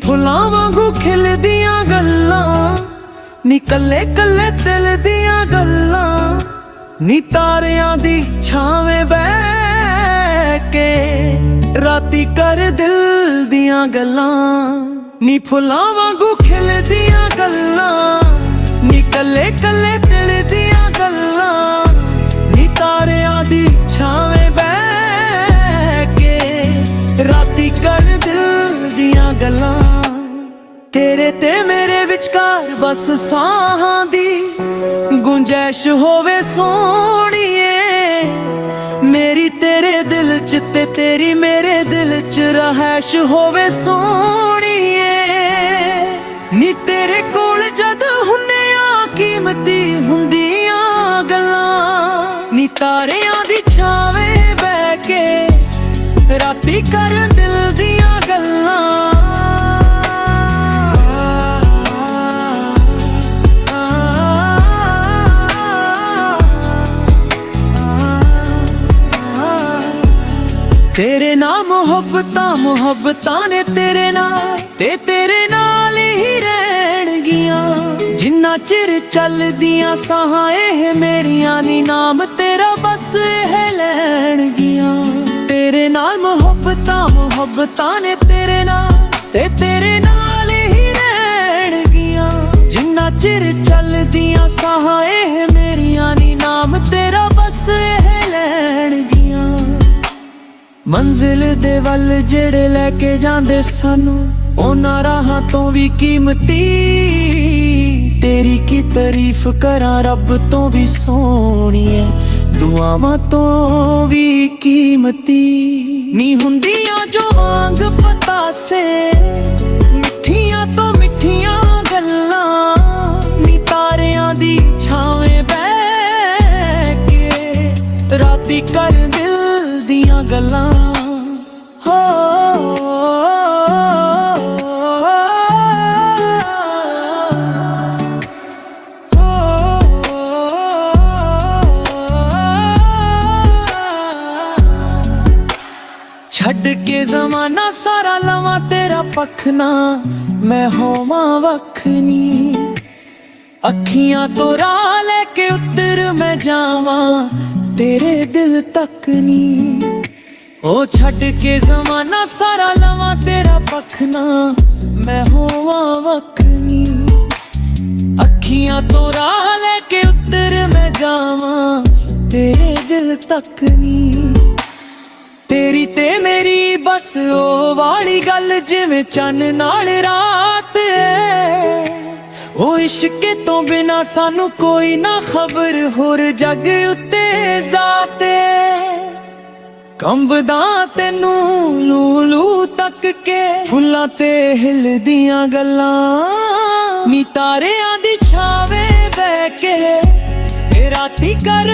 फुलां वांगू खिलदियां गल्लां नी कल्ले कल्ले दिल दियां गल्लां नी तारियां दी छावें बैठ के राती कर दिल दियां गल्लां नी फुलां वांगू खिलदियां गल्लां नी कल्ले कल्ले दिल दियां गल्लां नी तारियां दी छावें बैठ के राती कर दिल दियां गल्लां तेरे ते मेरे विचकार बस साहां दी गुंजैश होवे सोहणीए मेरी तेरे दिल च ते तेरी मेरे दिल च रहैश होवे सोहणीए नी तेरे कोल जद हुन्ने आ कीमती हुंदियां गल्लां नी तारियां दी छावें बैठ के राती कर दिल दियां गल्लां तेरे नाम मुहब्बतां ने तेरे नाल ते तेरे नाल ही रहणगियां जिन्ना चिर चलदियां साहां एह मेरियां नी नाम तेरा बस एह लैणगियां तेरे नाल मुहब्बतां ने तेरे नाल ते तेरे नाल ही रहणगियां जिन्ना चिर चलदियां साहां एह मेरियां नी नाम तेरा बस एह लैणगियां मंजिल दे वल जेड़े लैके जांदे सानू उन्हां राहां तो भी कीमती तेरी की तारीफ करां रब तो भी सोहणी है दुआवां तो भी कीमती नी हुंदियां जो वांग पतासे मिठियां तो मिठियां गल्लां नी तारियां दी छावें बैठ के राती कर दिल दियां गल्लां हो छड़ के जमाना सारा लवां तेरा पखना मैं होवां वखनी अखियां तो राह लेके उतर मैं जावां तेरे दिल तक नी ओ छड़ के जमाना सारा लवां तेरा पखना मैं होवां वखनी अखियां तो राह लेके उतर मैं जावां तेरे दिल तक नी तेरी ते मेरी बस ओ वाली गल जिवें चन्न नाल रात है ओ इश्क तो बिना सानू कोई ना खबर होर जग उत्ते जात कंबदा तेनू लू लू तक के फुल्लां ते हिलदियां गल्लां नी तारियां दी छावें बैठ के राती कर